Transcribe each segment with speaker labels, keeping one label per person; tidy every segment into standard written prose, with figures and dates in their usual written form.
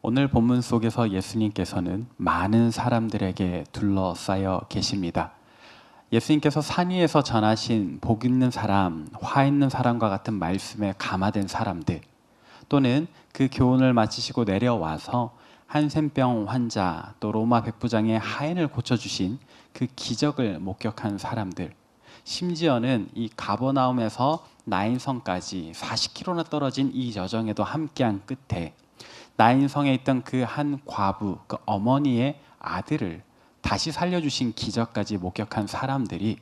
Speaker 1: 오늘 본문 속에서 예수님께서는 많은 사람들에게 둘러싸여 계십니다. 예수님께서 산 위에서 전하신 복 있는 사람, 화 있는 사람과 같은 말씀에 감화된 사람들, 또는 그 교훈을 마치시고 내려와서 한센병 환자, 또 로마 백부장의 하인을 고쳐주신 그 기적을 목격한 사람들, 심지어는 이 가버나움에서 나인성까지 40km나 떨어진 이 여정에도 함께한 끝에 나인성에 있던 그 한 과부, 그 어머니의 아들을 다시 살려주신 기적까지 목격한 사람들이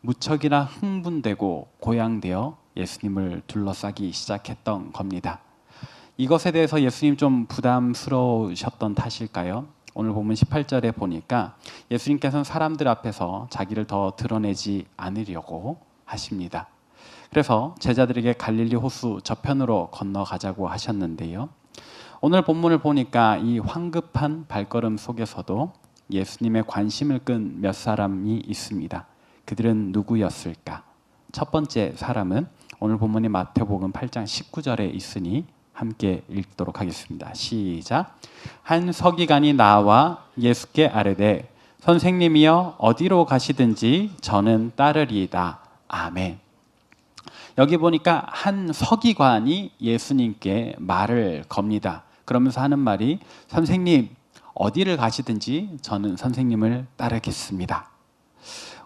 Speaker 1: 무척이나 흥분되고 고양되어 예수님을 둘러싸기 시작했던 겁니다. 이것에 대해서 예수님 좀 부담스러우셨던 탓일까요? 오늘 본문 18절에 보니까 예수님께서는 사람들 앞에서 자기를 더 드러내지 않으려고 하십니다. 그래서 제자들에게 갈릴리 호수 저편으로 건너가자고 하셨는데요. 오늘 본문을 보니까 이 황급한 발걸음 속에서도 예수님의 관심을 끈 몇 사람이 있습니다. 그들은 누구였을까? 첫 번째 사람은 오늘 본문이 마태복음 8장 19절에 있으니 함께 읽도록 하겠습니다. 시작. 한 서기관이 나와 예수께 아뢰되 선생님이여 어디로 가시든지 저는 따르리이다. 아멘. 여기 보니까 한 서기관이 예수님께 말을 겁니다. 그러면서 하는 말이 선생님 어디를 가시든지 저는 선생님을 따르겠습니다.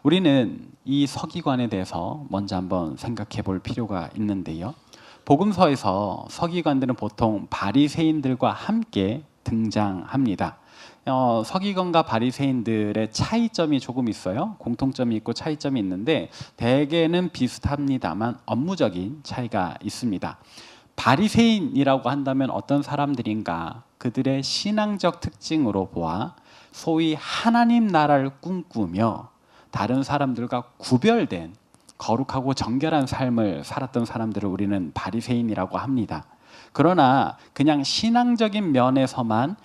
Speaker 1: 우리는 이 서기관에 대해서 먼저 한번 생각해 볼 필요가 있는데요. 복음서에서 서기관들은 보통 바리새인들과 함께 등장합니다. 서기관과 바리새인들의 차이점이 조금 있어요. 공통점이 있고 차이점이 있는데 대개는 비슷합니다만 업무적인 차이가 있습니다. 바리새인이라고 한다면 어떤 사람들인가? 그들의 신앙적 특징으로 보아 소위 하나님 나라를 꿈꾸며 다른 사람들과 구별된 거룩하고 정결한 삶을 살았던 사람들을 우리는 바리새인이라고 합니다. 그러나 그냥 신앙적인 면에서만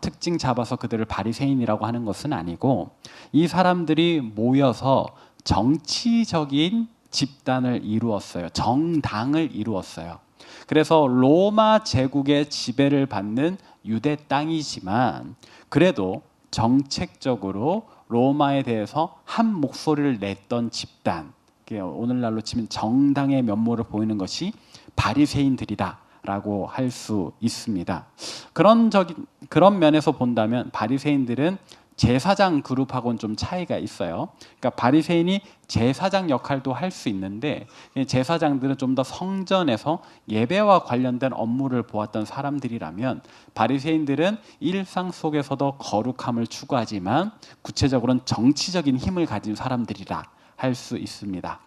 Speaker 1: 특징 잡아서 그들을 바리새인이라고 하는 것은 아니고 이 사람들이 모여서 정치적인 집단을 이루었어요. 정당을 이루었어요. 그래서 로마 제국의 지배를 받는 유대 땅이지만 그래도 정책적으로 로마에 대해서 한 목소리를 냈던 집단, 오늘날로 치면 정당의 면모를 보이는 것이 바리새인들이다라고 할 수 있습니다. 그런 면에서 본다면 바리새인들은 제사장 그룹하고는 좀 차이가 있어요. 그러니까 바리새인이 제사장 역할도 할 수 있는데 제사장들은 좀 더 성전에서 예배와 관련된 업무를 보았던 사람들이라면 바리새인들은 일상 속에서도 거룩함을 추구하지만 구체적으로는 정치적인 힘을 가진 사람들이라 할 수 있습니다.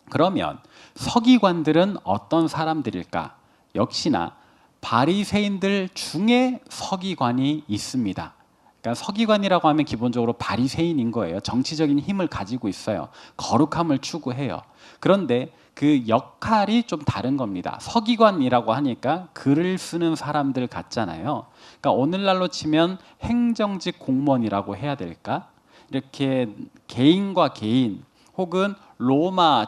Speaker 1: 그러면 서기관들은 어떤 사람들일까? 역시나 바리새인들 중에 서기관이 있습니다. 그러니까 서기관이라고 하면 기본적으로 바리새인인 거예요. 정치적인 힘을 가지고 있어요. 거룩함을 추구해요. 그런데 그 역할이 좀 다른 겁니다. 서기관이라고 하니까 글을 쓰는 사람들 같잖아요. 그러니까 오늘날로 치면 행정직 공무원이라고 해야 될까? 이렇게 개인과 개인 혹은 로마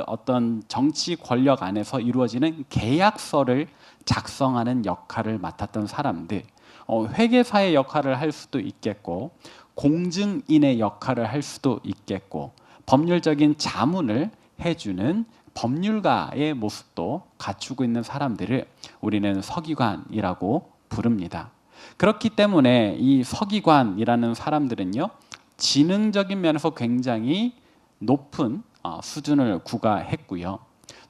Speaker 1: 어떤 정치 권력 안에서 이루어지는 계약서를 작성하는 역할을 맡았던 사람들. 회계사의 역할을 할 수도 있겠고 공증인의 역할을 할 수도 있겠고 법률적인 자문을 해주는 법률가의 모습도 갖추고 있는 사람들을 우리는 서기관이라고 부릅니다. 그렇기 때문에 이 서기관이라는 사람들은요, 지능적인 면에서 굉장히 높은 수준을 구가했고요.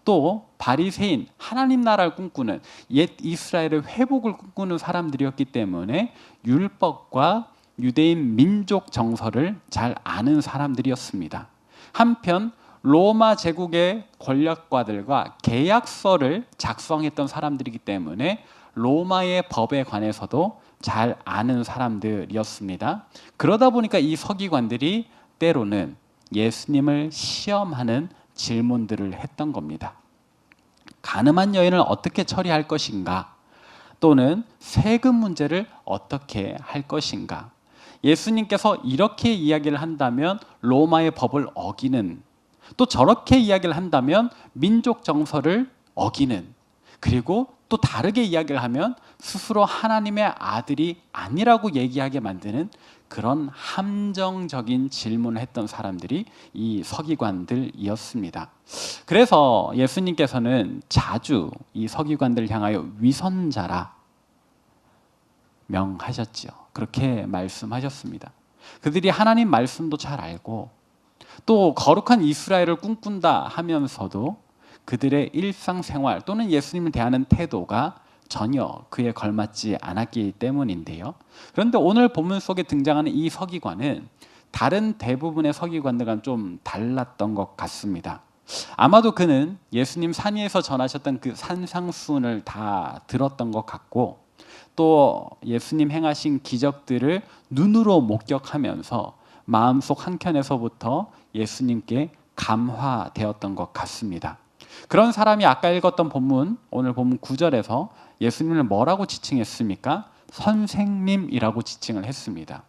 Speaker 1: 또 바리새인, 하나님 나라를 꿈꾸는 옛 이스라엘의 회복을 꿈꾸는 사람들이었기 때문에 율법과 유대인 민족 정서를 잘 아는 사람들이었습니다. 한편 로마 제국의 권력가들과 계약서를 작성했던 사람들이기 때문에 로마의 법에 관해서도 잘 아는 사람들이었습니다. 그러다 보니까 이 서기관들이 때로는 예수님을 시험하는 질문들을 했던 겁니다. 가늠한 여인을 어떻게 처리할 것인가? 또는 세금 문제를 어떻게 할 것인가? 예수님께서 이렇게 이야기를 한다면 로마의 법을 어기는, 또 저렇게 이야기를 한다면 민족 정서를 어기는, 그리고 또 다르게 이야기를 하면 스스로 하나님의 아들이 아니라고 얘기하게 만드는 그런 함정적인 질문을 했던 사람들이 이 서기관들이었습니다. 그래서 예수님께서는 자주 이 서기관들을 향하여 위선자라 명하셨지요. 그렇게 말씀하셨습니다. 그들이 하나님 말씀도 잘 알고 또 거룩한 이스라엘을 꿈꾼다 하면서도 그들의 일상생활 또는 예수님을 대하는 태도가 전혀 그에 걸맞지 않았기 때문인데요. 그런데 오늘 본문 속에 등장하는 이 서기관은 다른 대부분의 서기관들과는 좀 달랐던 것 같습니다. 아마도 그는 예수님 산 위에서 전하셨던 그 산상수훈을 다 들었던 것 같고 또 예수님 행하신 기적들을 눈으로 목격하면서 마음속 한켠에서부터 예수님께 감화되었던 것 같습니다. 그런 사람이 아까 읽었던 본문, 오늘 본문 9절에서 예수님을 뭐라고 지칭했습니까? 선생님이라고 지칭을 했습니다.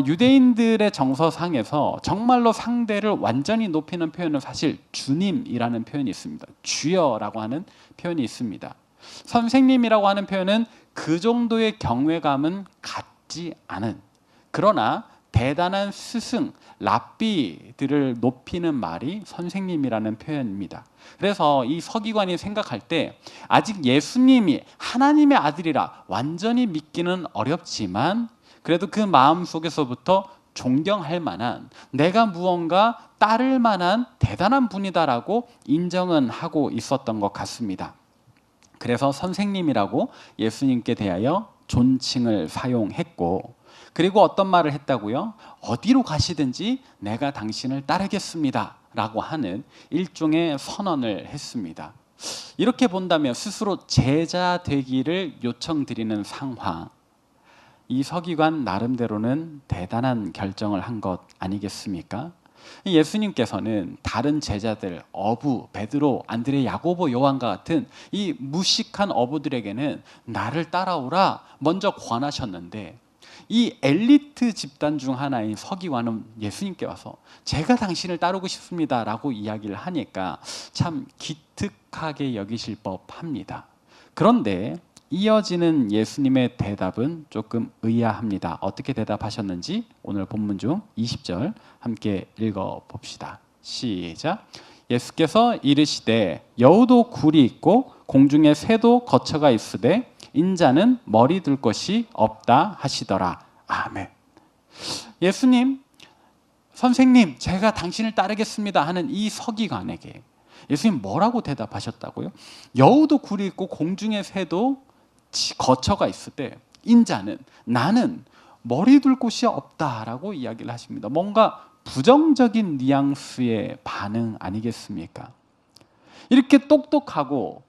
Speaker 1: 유대인들의 정서상에서 정말로 상대를 완전히 높이는 표현은 사실 주님이라는 표현이 있습니다. 주여라고 하는 표현이 있습니다. 선생님이라고 하는 표현은 그 정도의 경외감은 갖지 않은, 그러나 대단한 스승, 랍비들을 높이는 말이 선생님이라는 표현입니다. 그래서 이 서기관이 생각할 때 아직 예수님이 하나님의 아들이라 완전히 믿기는 어렵지만 그래도 그 마음 속에서부터 존경할 만한, 내가 무언가 따를 만한 대단한 분이다라고 인정은 하고 있었던 것 같습니다. 그래서 선생님이라고 예수님께 대하여 존칭을 사용했고, 그리고 어떤 말을 했다고요? 어디로 가시든지 내가 당신을 따르겠습니다 라고 하는 일종의 선언을 했습니다. 이렇게 본다면 스스로 제자 되기를 요청드리는 상황, 이 서기관 나름대로는 대단한 결정을 한 것 아니겠습니까? 예수님께서는 다른 제자들, 어부, 베드로, 안드레, 야고보, 요한과 같은 이 무식한 어부들에게는 나를 따라오라 먼저 권하셨는데 이 엘리트 집단 중 하나인 서기관은 예수님께 와서 제가 당신을 따르고 싶습니다 라고 이야기를 하니까 참 기특하게 여기실 법합니다. 그런데 이어지는 예수님의 대답은 조금 의아합니다. 어떻게 대답하셨는지 오늘 본문 중 20절 함께 읽어봅시다. 시작. 예수께서 이르시되 여우도 굴이 있고 공중에 새도 거처가 있으되 인자는 머리 둘 것이 없다 하시더라. 아멘. 예수님, 선생님, 제가 당신을 따르겠습니다 하는 이 서기관에게 예수님 뭐라고 대답하셨다고요? 여우도 굴이 있고 공중에 새도 거처가 있을 때 인자는, 나는 머리 둘 곳이 없다라고 이야기를 하십니다. 뭔가 부정적인 뉘앙스의 반응 아니겠습니까? 이렇게 똑똑하고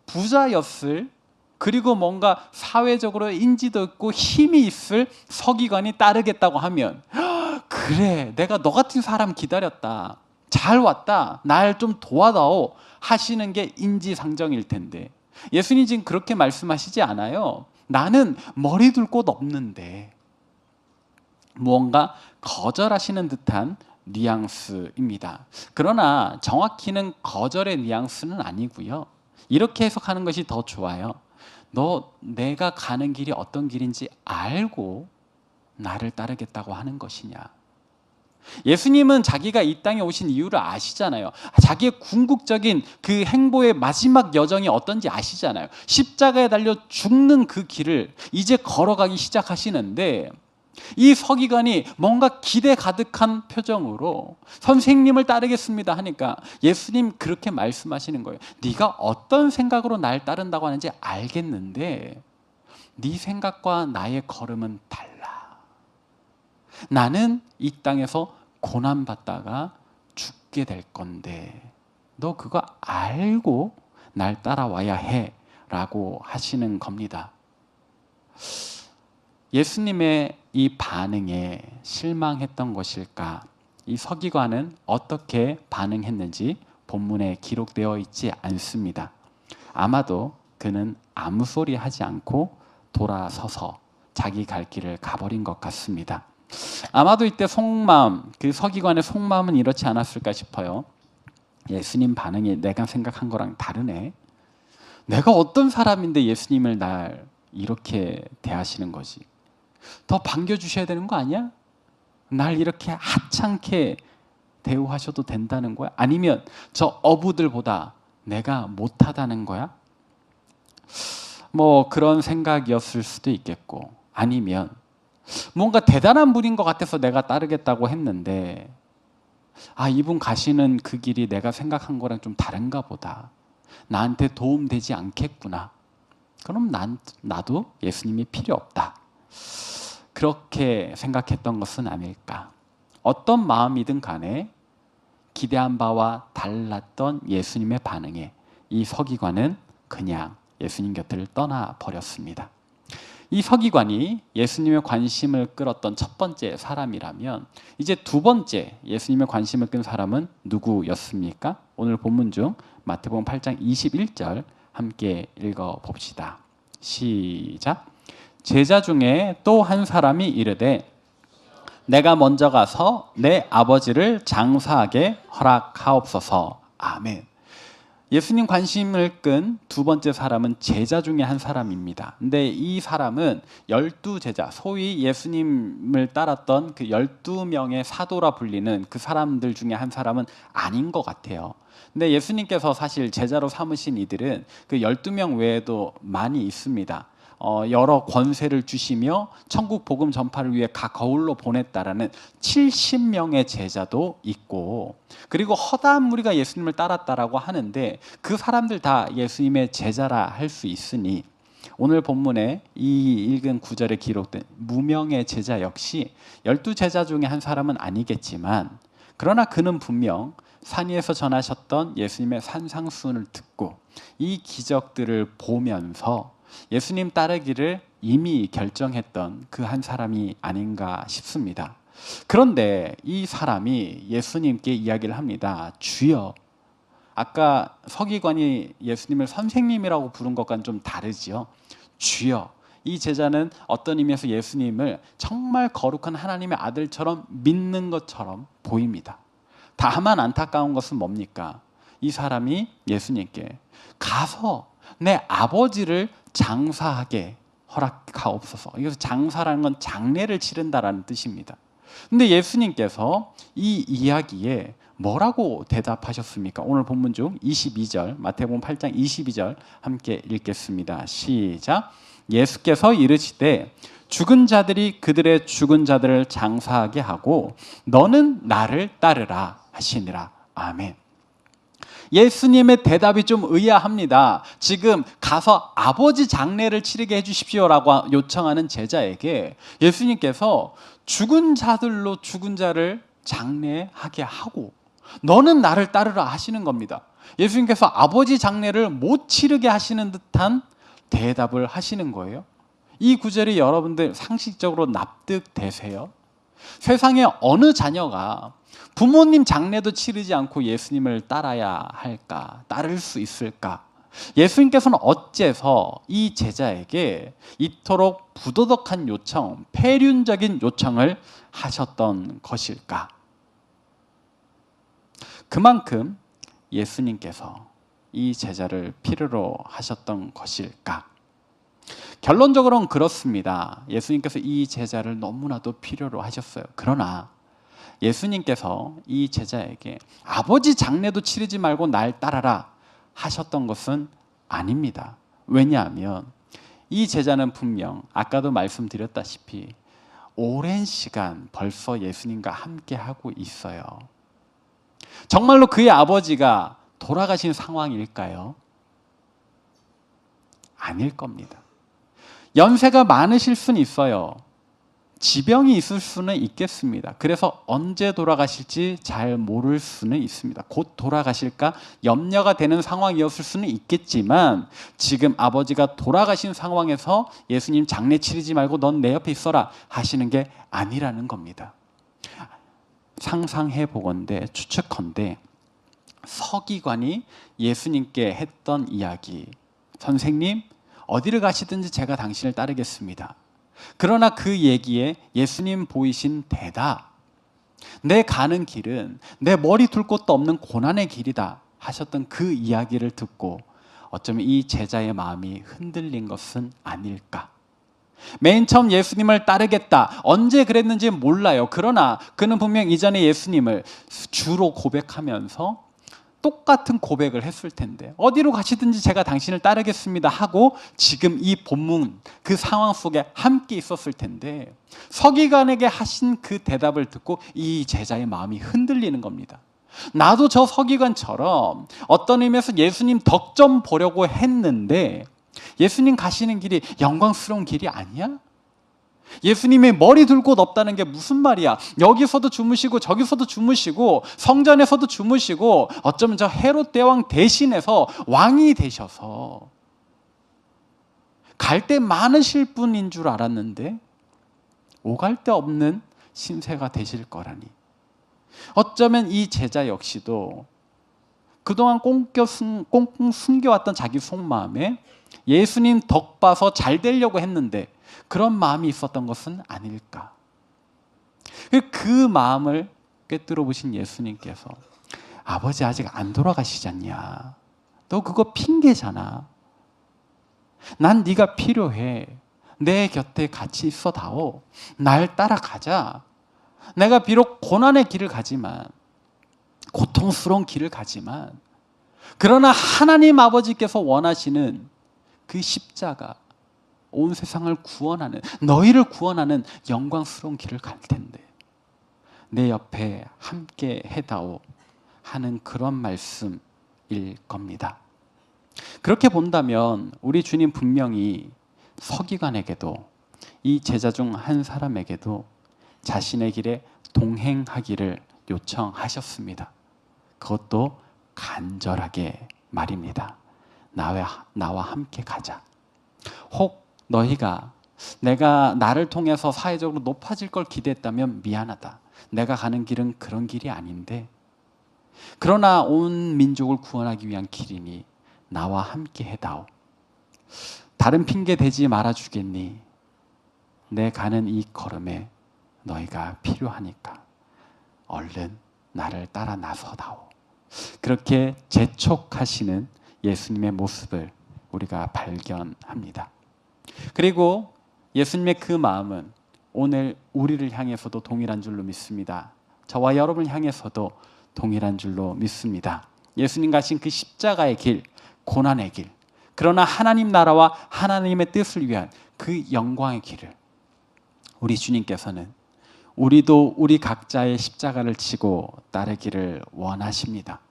Speaker 1: 부자였을, 그리고 뭔가 사회적으로 인지도 있고 힘이 있을 서기관이 따르겠다고 하면 그래, 내가 너 같은 사람 기다렸다, 잘 왔다, 날 좀 도와다오 하시는 게 인지상정일 텐데 예수님 지금 그렇게 말씀하시지 않아요. 나는 머리 둘 곳 없는데. 무언가 거절하시는 듯한 뉘앙스입니다. 그러나 정확히는 거절의 뉘앙스는 아니고요. 이렇게 해석하는 것이 더 좋아요. 너 내가 가는 길이 어떤 길인지 알고 나를 따르겠다고 하는 것이냐. 예수님은 자기가 이 땅에 오신 이유를 아시잖아요. 자기의 궁극적인 그 행보의 마지막 여정이 어떤지 아시잖아요. 십자가에 달려 죽는 그 길을 이제 걸어가기 시작하시는데 이 서기관이 뭔가 기대 가득한 표정으로 선생님을 따르겠습니다 하니까 예수님 그렇게 말씀하시는 거예요. 네가 어떤 생각으로 날 따른다고 하는지 알겠는데 네 생각과 나의 걸음은 달라. 나는 이 땅에서 고난받다가 죽게 될 건데 너 그거 알고 날 따라와야 해 라고 하시는 겁니다. 예수님의 이 반응에 실망했던 것일까? 이 서기관은 어떻게 반응했는지 본문에 기록되어 있지 않습니다. 아마도 그는 아무 소리 하지 않고 돌아서서 자기 갈 길을 가버린 것 같습니다. 아마도 이때 속마음, 그 서기관의 속마음은 이렇지 않았을까 싶어요. 예수님 반응이 내가 생각한 거랑 다르네. 내가 어떤 사람인데 예수님을 날 이렇게 대하시는 거지? 더 반겨주셔야 되는 거 아니야? 날 이렇게 하찮게 대우하셔도 된다는 거야? 아니면 저 어부들보다 내가 못하다는 거야? 뭐 그런 생각이었을 수도 있겠고, 아니면 뭔가 대단한 분인 것 같아서 내가 따르겠다고 했는데, 아, 이분 가시는 그 길이 내가 생각한 거랑 좀 다른가 보다. 나한테 도움되지 않겠구나. 그럼 나도 예수님이 필요 없다. 그렇게 생각했던 것은 아닐까. 어떤 마음이든 간에 기대한 바와 달랐던 예수님의 반응에 이 서기관은 그냥 예수님 곁을 떠나버렸습니다. 이 서기관이 예수님의 관심을 끌었던 첫 번째 사람이라면, 이제 두 번째 예수님의 관심을 끈 사람은 누구였습니까? 오늘 본문 중 마태복음 8장 21절 함께 읽어봅시다. 시작. 제자 중에 또 한 사람이 이르되 내가 먼저 가서 내 아버지를 장사하게 허락하옵소서. 아멘. 예수님 관심을 끈 두 번째 사람은 제자 중에 한 사람입니다. 근데 이 사람은 12제자, 소위 예수님을 따랐던 그 12명의 사도라 불리는 그 사람들 중에 한 사람은 아닌 것 같아요. 근데 예수님께서 사실 제자로 삼으신 이들은 그 12명 외에도 많이 있습니다. 여러 권세를 주시며 천국 복음 전파를 위해 각 거울로 보냈다라는 70명의 제자도 있고, 그리고 허다한 무리가 예수님을 따랐다라고 하는데 그 사람들 다 예수님의 제자라 할 수 있으니, 오늘 본문에 이 읽은 구절에 기록된 무명의 제자 역시 12제자 중에 한 사람은 아니겠지만, 그러나 그는 분명 산 위에서 전하셨던 예수님의 산상수훈을 듣고 이 기적들을 보면서 예수님 따르기를 이미 결정했던 그 한 사람이 아닌가 싶습니다. 그런데 이 사람이 예수님께 이야기를 합니다. 주여. 아까 서기관이 예수님을 선생님이라고 부른 것과는 좀 다르지요. 주여. 이 제자는 어떤 의미에서 예수님을 정말 거룩한 하나님의 아들처럼 믿는 것처럼 보입니다. 다만 안타까운 것은 뭡니까? 이 사람이 예수님께 가서 내 아버지를 장사하게 허락하옵소서. 여기서 장사라는 건 장례를 치른다라는 뜻입니다. 근데 예수님께서 이 이야기에 뭐라고 대답하셨습니까? 오늘 본문 중 22절, 마태복음 8장 22절 함께 읽겠습니다. 시작. 예수께서 이르시되 죽은 자들이 그들의 죽은 자들을 장사하게 하고 너는 나를 따르라 하시니라. 아멘. 예수님의 대답이 좀 의아합니다. 지금 가서 아버지 장례를 치르게 해주십시오라고 요청하는 제자에게 예수님께서 죽은 자들로 죽은 자를 장례하게 하고 너는 나를 따르라 하시는 겁니다. 예수님께서 아버지 장례를 못 치르게 하시는 듯한 대답을 하시는 거예요. 이 구절이 여러분들 상식적으로 납득되세요? 세상에 어느 자녀가 부모님 장례도 치르지 않고 예수님을 따라야 할까? 따를 수 있을까? 예수님께서는 어째서 이 제자에게 이토록 부도덕한 요청, 폐륜적인 요청을 하셨던 것일까? 그만큼 예수님께서 이 제자를 필요로 하셨던 것일까? 결론적으로는 그렇습니다. 예수님께서 이 제자를 너무나도 필요로 하셨어요. 그러나 예수님께서 이 제자에게 아버지 장례도 치르지 말고 날 따라라 하셨던 것은 아닙니다. 왜냐하면 이 제자는 분명 아까도 말씀드렸다시피 오랜 시간 벌써 예수님과 함께 하고 있어요. 정말로 그의 아버지가 돌아가신 상황일까요? 아닐 겁니다. 연세가 많으실 수는 있어요. 지병이 있을 수는 있겠습니다. 그래서 언제 돌아가실지 잘 모를 수는 있습니다. 곧 돌아가실까 염려가 되는 상황이었을 수는 있겠지만 지금 아버지가 돌아가신 상황에서 예수님 장례 치르지 말고 넌 내 옆에 있어라 하시는 게 아니라는 겁니다. 상상해 보건대 추측컨대 서기관이 예수님께 했던 이야기, 선생님 어디를 가시든지 제가 당신을 따르겠습니다. 그러나 그 얘기에 예수님 보이신 대답, 내 가는 길은 내 머리 둘 곳도 없는 고난의 길이다 하셨던 그 이야기를 듣고 어쩌면 이 제자의 마음이 흔들린 것은 아닐까. 맨 처음 예수님을 따르겠다. 언제 그랬는지 몰라요. 그러나 그는 분명 이전에 예수님을 주로 고백하면서 똑같은 고백을 했을 텐데, 어디로 가시든지 제가 당신을 따르겠습니다 하고 지금 이 본문 그 상황 속에 함께 있었을 텐데, 서기관에게 하신 그 대답을 듣고 이 제자의 마음이 흔들리는 겁니다. 나도 저 서기관처럼 어떤 의미에서 예수님 덕 좀 보려고 했는데 예수님 가시는 길이 영광스러운 길이 아니야? 예수님이 머리 둘 곳 없다는 게 무슨 말이야? 여기서도 주무시고 저기서도 주무시고 성전에서도 주무시고 어쩌면 저 헤롯 대왕 대신해서 왕이 되셔서 갈 데 많으실 분인 줄 알았는데 오갈 데 없는 신세가 되실 거라니. 어쩌면 이 제자 역시도 그동안 꽁꽁 숨겨왔던 자기 속마음에 예수님 덕 봐서 잘 되려고 했는데 그런 마음이 있었던 것은 아닐까. 그 마음을 꿰뚫어 보신 예수님께서 아버지 아직 안 돌아가시잖냐. 너 그거 핑계잖아. 난 네가 필요해. 내 곁에 같이 있어다오. 날 따라가자. 내가 비록 고난의 길을 가지만, 고통스러운 길을 가지만, 그러나 하나님 아버지께서 원하시는 그 십자가, 온 세상을 구원하는, 너희를 구원하는 영광스러운 길을 갈 텐데 내 옆에 함께 해다오 하는 그런 말씀일 겁니다. 그렇게 본다면 우리 주님 분명히 서기관에게도 이 제자 중 한 사람에게도 자신의 길에 동행하기를 요청하셨습니다. 그것도 간절하게 말입니다. 나와 함께 가자. 혹 너희가 내가 나를 통해서 사회적으로 높아질 걸 기대했다면 미안하다. 내가 가는 길은 그런 길이 아닌데, 그러나 온 민족을 구원하기 위한 길이니 나와 함께 해다오. 다른 핑계 대지 말아 주겠니? 내 가는 이 걸음에 너희가 필요하니까 얼른 나를 따라 나서다오. 그렇게 재촉하시는 예수님의 모습을 우리가 발견합니다. 그리고 예수님의 그 마음은 오늘 우리를 향해서도 동일한 줄로 믿습니다. 저와 여러분을 향해서도 동일한 줄로 믿습니다. 예수님 가신 그 십자가의 길, 고난의 길, 그러나 하나님 나라와 하나님의 뜻을 위한 그 영광의 길을 우리 주님께서는 우리도 우리 각자의 십자가를 지고 따르기를 원하십니다.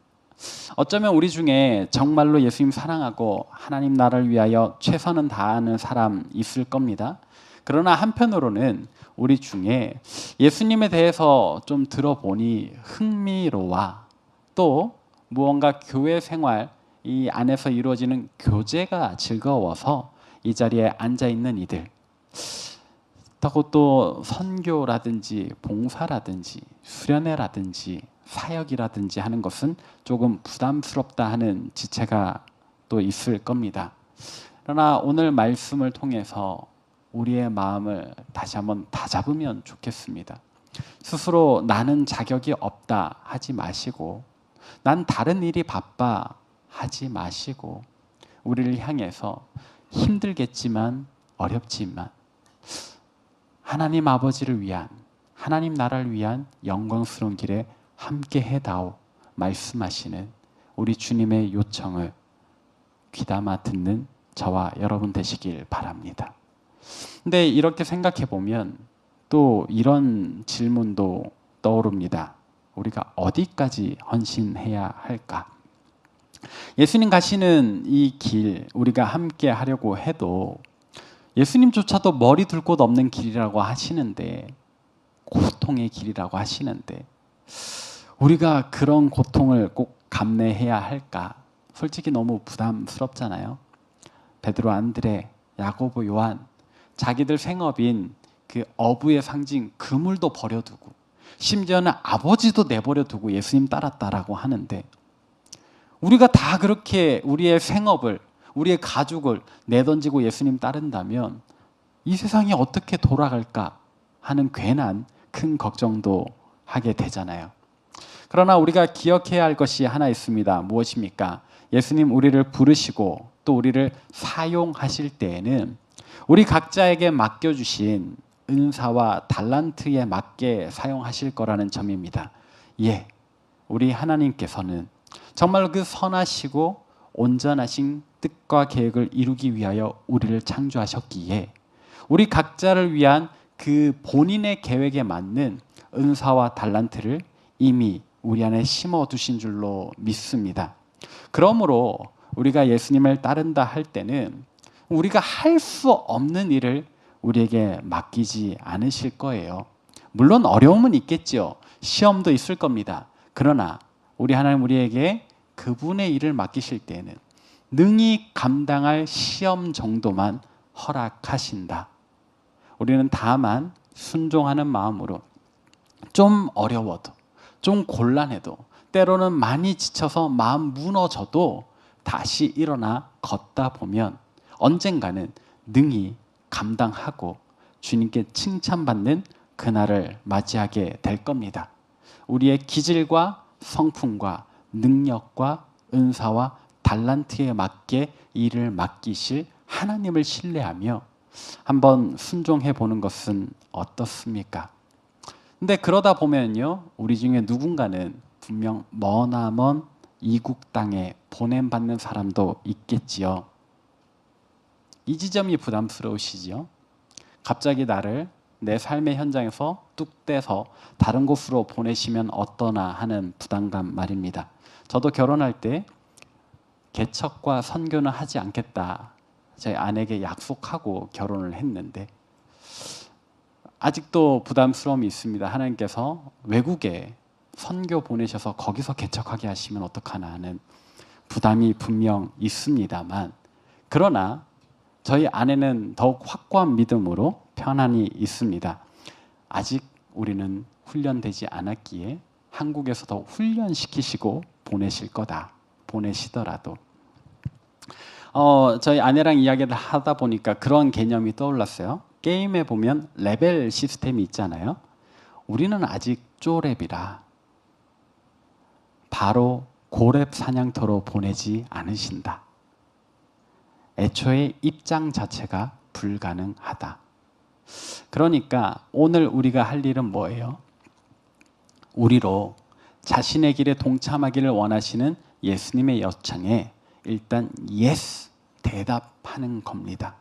Speaker 1: 어쩌면 우리 중에 정말로 예수님 사랑하고 하나님 나라를 위하여 최선을 다하는 사람 있을 겁니다. 그러나 한편으로는 우리 중에 예수님에 대해서 좀 들어보니 흥미로워, 또 무언가 교회 생활 이 안에서 이루어지는 교제가 즐거워서 이 자리에 앉아 있는 이들, 그렇다고 또 선교라든지 봉사라든지 수련회라든지 사역이라든지 하는 것은 조금 부담스럽다 하는 지체가 또 있을 겁니다. 그러나 오늘 말씀을 통해서 우리의 마음을 다시 한번 다잡으면 좋겠습니다. 스스로 나는 자격이 없다 하지 마시고, 난 다른 일이 바빠 하지 마시고, 우리를 향해서 힘들겠지만 어렵지만 하나님 아버지를 위한, 하나님 나라를 위한 영광스러운 길에 함께 해다오 말씀하시는 우리 주님의 요청을 귀담아 듣는 저와 여러분 되시길 바랍니다. 근데 이렇게 생각해 보면 또 이런 질문도 떠오릅니다. 우리가 어디까지 헌신해야 할까? 예수님 가시는 이 길 우리가 함께 하려고 해도 예수님조차도 머리 둘 곳 없는 길이라고 하시는데, 고통의 길이라고 하시는데 우리가 그런 고통을 꼭 감내해야 할까? 솔직히 너무 부담스럽잖아요. 베드로, 안드레, 야고보, 요한, 자기들 생업인 그 어부의 상징 그물도 버려두고 심지어는 아버지도 내버려두고 예수님 따랐다라고 하는데, 우리가 다 그렇게 우리의 생업을, 우리의 가족을 내던지고 예수님 따른다면 이 세상이 어떻게 돌아갈까 하는 괜한 큰 걱정도 하게 되잖아요. 그러나 우리가 기억해야 할 것이 하나 있습니다. 무엇입니까? 예수님 우리를 부르시고 또 우리를 사용하실 때에는 우리 각자에게 맡겨주신 은사와 달란트에 맞게 사용하실 거라는 점입니다. 예, 우리 하나님께서는 정말 그 선하시고 온전하신 뜻과 계획을 이루기 위하여 우리를 창조하셨기에 우리 각자를 위한 그 본인의 계획에 맞는 은사와 달란트를 이미 우리 안에 심어두신 줄로 믿습니다. 그러므로 우리가 예수님을 따른다 할 때는 우리가 할 수 없는 일을 우리에게 맡기지 않으실 거예요. 물론 어려움은 있겠죠. 시험도 있을 겁니다. 그러나 우리 하나님 우리에게 그분의 일을 맡기실 때에는 능히 감당할 시험 정도만 허락하신다. 우리는 다만 순종하는 마음으로 좀 어려워도 좀 곤란해도 때로는 많이 지쳐서 마음 무너져도 다시 일어나 걷다 보면 언젠가는 능히 감당하고 주님께 칭찬받는 그날을 맞이하게 될 겁니다. 우리의 기질과 성품과 능력과 은사와 달란트에 맞게 일을 맡기실 하나님을 신뢰하며 한번 순종해 보는 것은 어떻습니까? 근데 그러다 보면요, 우리 중에 누군가는 분명 머나먼 이국 땅에 보냄받는 사람도 있겠지요. 이 지점이 부담스러우시지요? 갑자기 나를 내 삶의 현장에서 뚝 떼서 다른 곳으로 보내시면 어떠나 하는 부담감 말입니다. 저도 결혼할 때 개척과 선교는 하지 않겠다. 제 아내에게 약속하고 결혼을 했는데 아직도 부담스러움이 있습니다. 하나님께서 외국에 선교 보내셔서 거기서 개척하게 하시면 어떡하나 하는 부담이 분명 있습니다만, 그러나 저희 아내는 더욱 확고한 믿음으로 편안히 있습니다. 아직 우리는 훈련되지 않았기에 한국에서 더 훈련시키시고 보내실 거다. 보내시더라도 저희 아내랑 이야기를 하다 보니까 그런 개념이 떠올랐어요. 게임에 보면 레벨 시스템이 있잖아요. 우리는 아직 쪼렙이라 바로 고렙 사냥터로 보내지 않으신다. 애초에 입장 자체가 불가능하다. 그러니까 오늘 우리가 할 일은 뭐예요? 우리로 자신의 길에 동참하기를 원하시는 예수님의 요청에 일단 yes 대답하는 겁니다.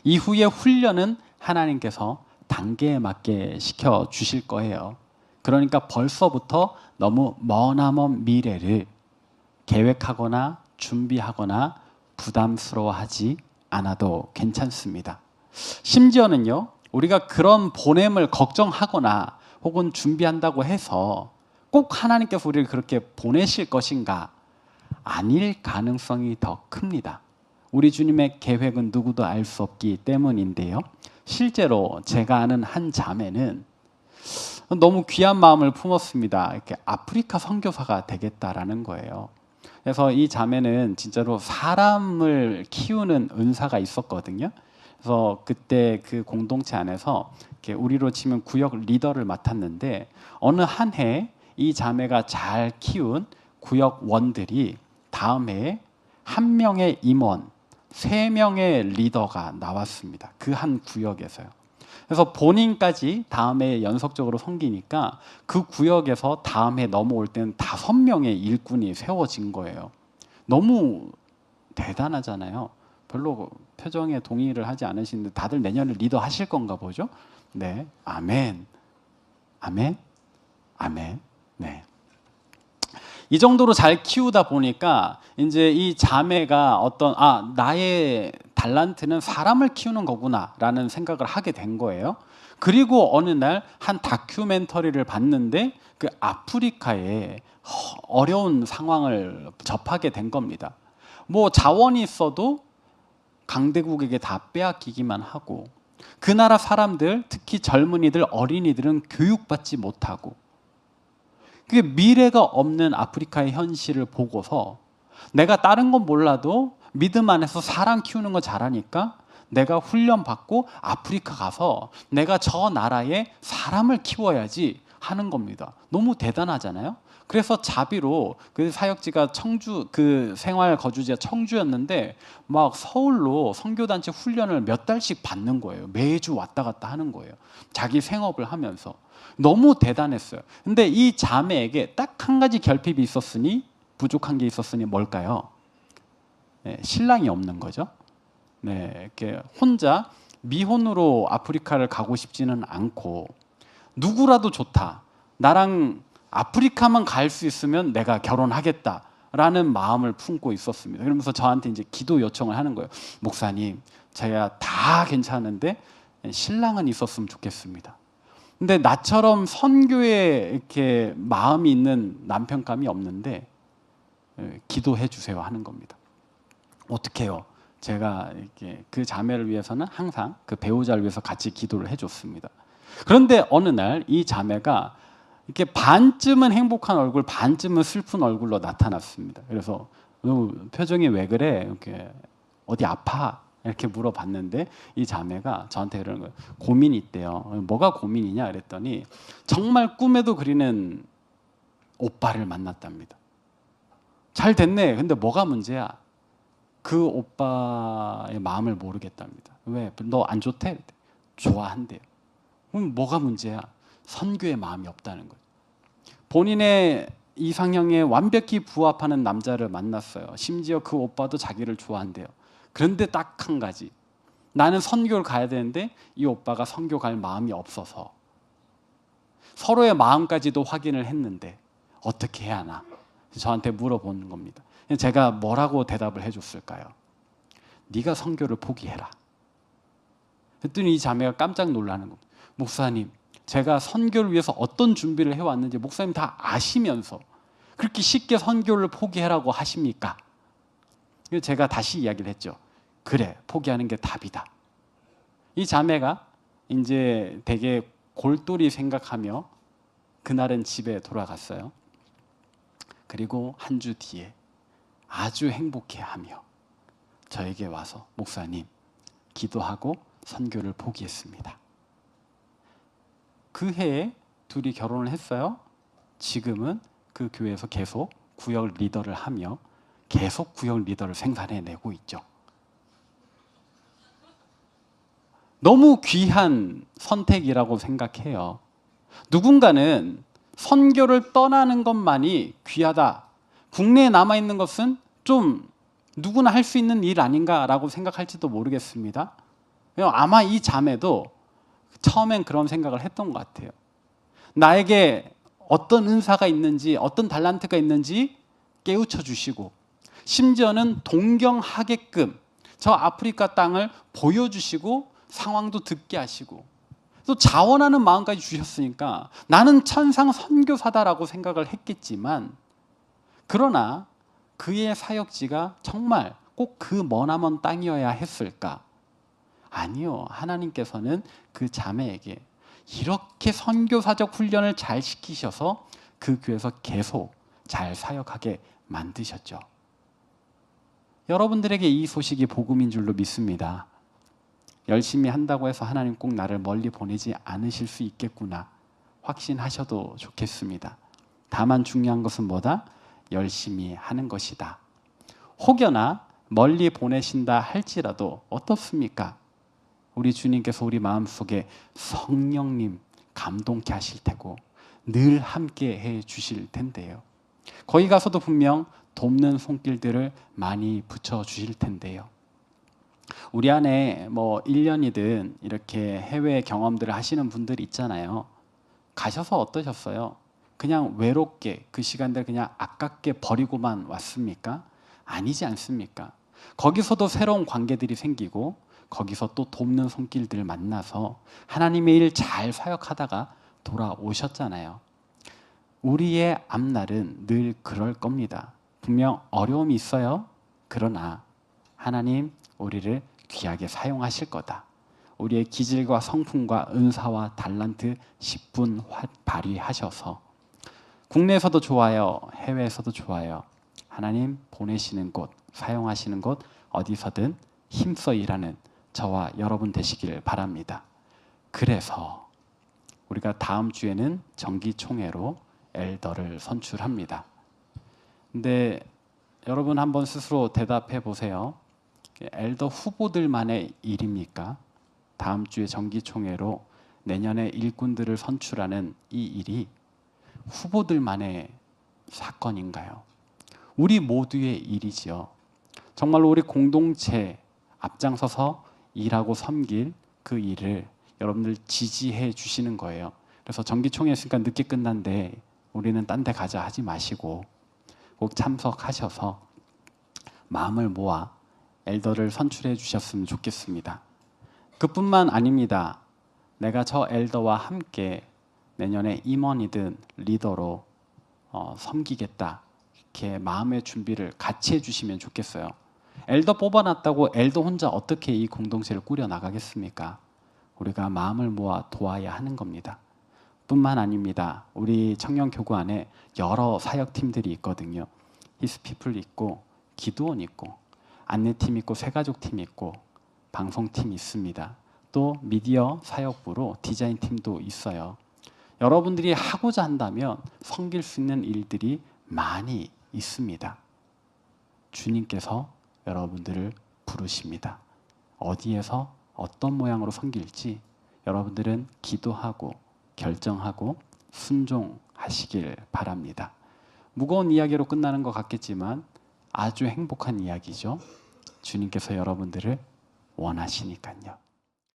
Speaker 1: 이후의 훈련은 하나님께서 단계에 맞게 시켜 주실 거예요. 그러니까 벌써부터 너무 머나먼 미래를 계획하거나 준비하거나 부담스러워하지 않아도 괜찮습니다. 심지어는요, 우리가 그런 보냄을 걱정하거나 혹은 준비한다고 해서 꼭 하나님께서 우리를 그렇게 보내실 것인가? 아닐 가능성이 더 큽니다. 우리 주님의 계획은 누구도 알 수 없기 때문인데요. 실제로 제가 아는 한 자매는 너무 귀한 마음을 품었습니다. 이렇게 아프리카 선교사가 되겠다라는 거예요. 그래서 이 자매는 진짜로 사람을 키우는 은사가 있었거든요. 그래서 그때 그 공동체 안에서 이렇게 우리로 치면 구역 리더를 맡았는데 어느 한 해 이 자매가 잘 키운 구역원들이 다음 해에 한 명의 임원, 3명의 리더가 나왔습니다. 그 한 구역에서요. 그래서 본인까지 다음 해에 연속적으로 섬기니까 그 구역에서 다음 해 넘어올 때는 5명의 일꾼이 세워진 거예요. 너무 대단하잖아요. 별로 표정에 동의를 하지 않으시는데 다들 내년에 리더 하실 건가 보죠? 네, 아멘, 아멘, 아멘. 네. 이 정도로 잘 키우다 보니까 이제 이 자매가 어떤 나의 달란트는 사람을 키우는 거구나라는 생각을 하게 된 거예요. 그리고 어느 날 한 다큐멘터리를 봤는데 그 아프리카의 어려운 상황을 접하게 된 겁니다. 뭐 자원이 있어도 강대국에게 다 빼앗기기만 하고 그 나라 사람들, 특히 젊은이들, 어린이들은 교육받지 못하고 그게 미래가 없는 아프리카의 현실을 보고서 내가 다른 건 몰라도 믿음 안에서 사람 키우는 거 잘하니까 내가 훈련받고 아프리카 가서 내가 저 나라에 사람을 키워야지 하는 겁니다. 너무 대단하잖아요. 그래서 자비로 그 사역지가 청주, 그 생활 거주지가 청주였는데 막 서울로 선교단체 훈련을 몇 달씩 받는 거예요. 매주 왔다 갔다 하는 거예요. 자기 생업을 하면서. 너무 대단했어요. 근데 이 자매에게 딱 한 가지 결핍이 있었으니, 부족한 게 있었으니 뭘까요? 네, 신랑이 없는 거죠. 네, 이렇게 혼자 미혼으로 아프리카를 가고 싶지는 않고, 누구라도 좋다, 나랑 아프리카만 갈 수 있으면 내가 결혼하겠다라는 마음을 품고 있었습니다. 그러면서 저한테 이제 기도 요청을 하는 거예요. 목사님, 제가 다 괜찮은데 신랑은 있었으면 좋겠습니다. 근데 나처럼 선교에 이렇게 마음이 있는 남편감이 없는데 기도해 주세요 하는 겁니다. 어떻게 해요? 제가 이렇게 그 자매를 위해서는 항상 그 배우자를 위해서 같이 기도를 해줬습니다. 그런데 어느 날 이 자매가 이렇게 반쯤은 행복한 얼굴, 반쯤은 슬픈 얼굴로 나타났습니다. 그래서 너 표정이 왜 그래? 이렇게 어디 아파? 이렇게 물어봤는데 이 자매가 저한테 그러는 거예요. 고민이 있대요. 뭐가 고민이냐 그랬더니 정말 꿈에도 그리는 오빠를 만났답니다. 잘 됐네. 근데 뭐가 문제야? 그 오빠의 마음을 모르겠답니다. 왜? 너 안 좋대? 좋아한대요. 그럼 뭐가 문제야? 선교의 마음이 없다는 거예요. 본인의 이상형에 완벽히 부합하는 남자를 만났어요. 심지어 그 오빠도 자기를 좋아한대요. 그런데 딱 한 가지, 나는 선교를 가야 되는데 이 오빠가 선교 갈 마음이 없어서. 서로의 마음까지도 확인을 했는데 어떻게 해야 하나? 저한테 물어보는 겁니다. 제가 뭐라고 대답을 해줬을까요? 네가 선교를 포기해라. 그랬더니 이 자매가 깜짝 놀라는 겁니다. 목사님, 제가 선교를 위해서 어떤 준비를 해왔는지 목사님 다 아시면서 그렇게 쉽게 선교를 포기하라고 하십니까? 그래서 제가 다시 이야기를 했죠. 그래, 포기하는 게 답이다. 이 자매가 이제 되게 골똘히 생각하며 그날은 집에 돌아갔어요. 그리고 한 주 뒤에 아주 행복해하며 저에게 와서 목사님, 기도하고 선교를 포기했습니다. 그 해에 둘이 결혼을 했어요. 지금은 그 교회에서 계속 구역 리더를 하며 계속 구역 리더를 생산해내고 있죠. 너무 귀한 선택이라고 생각해요. 누군가는 선교를 떠나는 것만이 귀하다, 국내에 남아있는 것은 좀 누구나 할 수 있는 일 아닌가라고 생각할지도 모르겠습니다. 아마 이 자매도 처음엔 그런 생각을 했던 것 같아요. 나에게 어떤 은사가 있는지, 어떤 달란트가 있는지 깨우쳐 주시고, 심지어는 동경하게끔 저 아프리카 땅을 보여주시고 상황도 듣게 하시고 또 자원하는 마음까지 주셨으니까 나는 천상 선교사다라고 생각을 했겠지만, 그러나 그의 사역지가 정말 꼭 그 머나먼 땅이어야 했을까? 아니요. 하나님께서는 그 자매에게 이렇게 선교사적 훈련을 잘 시키셔서 그 교회에서 계속 잘 사역하게 만드셨죠. 여러분들에게 이 소식이 복음인 줄로 믿습니다. 열심히 한다고 해서 하나님 꼭 나를 멀리 보내지 않으실 수 있겠구나 확신하셔도 좋겠습니다. 다만 중요한 것은 뭐다? 열심히 하는 것이다. 혹여나 멀리 보내신다 할지라도 어떻습니까? 우리 주님께서 우리 마음속에 성령님 감동케 하실 테고 늘 함께 해 주실 텐데요. 거기 가서도 분명 돕는 손길들을 많이 붙여 주실 텐데요. 우리 안에 뭐 1년이든 이렇게 해외 경험들을 하시는 분들이 있잖아요. 가셔서 어떠셨어요? 그냥 외롭게 그 시간들 그냥 아깝게 버리고만 왔습니까? 아니지 않습니까? 거기서도 새로운 관계들이 생기고 거기서 또 돕는 손길들을 만나서 하나님의 일 잘 사역하다가 돌아오셨잖아요. 우리의 앞날은 늘 그럴 겁니다. 분명 어려움이 있어요. 그러나 하나님 우리를 귀하게 사용하실 거다. 우리의 기질과 성품과 은사와 달란트 10분 발휘하셔서 국내에서도 좋아요, 해외에서도 좋아요. 하나님 보내시는 곳, 사용하시는 곳 어디서든 힘써 일하는 저와 여러분 되시길 바랍니다. 그래서 우리가 다음 주에는 정기총회로 엘더를 선출합니다. 근데 여러분 한번 스스로 대답해 보세요. 엘더 후보들만의 일입니까? 다음 주에 정기총회로 내년에 일꾼들을 선출하는 이 일이 후보들만의 사건인가요? 우리 모두의 일이지요. 정말로 우리 공동체 앞장서서 일하고 섬길 그 일을 여러분들 지지해 주시는 거예요. 그래서 정기총회였으니까 늦게 끝난데 우리는 딴 데 가자 하지 마시고 꼭 참석하셔서 마음을 모아 엘더를 선출해 주셨으면 좋겠습니다. 그뿐만 아닙니다. 내가 저 엘더와 함께 내년에 임원이든 리더로 섬기겠다. 이렇게 마음의 준비를 같이 해주시면 좋겠어요. 엘더 뽑아놨다고 엘더 혼자 어떻게 이 공동체를 꾸려 나가겠습니까? 우리가 마음을 모아 도와야 하는 겁니다. 뿐만 아닙니다. 우리 청년교구 안에 여러 사역팀들이 있거든요. 히스피플 있고 기도원 있고 안내팀 있고 새가족팀 있고 방송팀 있습니다. 또 미디어 사역부로 디자인팀도 있어요. 여러분들이 하고자 한다면 섬길 수 있는 일들이 많이 있습니다. 주님께서 여러분들을 부르십니다. 어디에서 어떤 모양으로 섬길지 여러분들은 기도하고 결정하고 순종하시길 바랍니다. 무거운 이야기로 끝나는 것 같겠지만 아주 행복한 이야기죠. 주님께서 여러분들을 원하시니까요.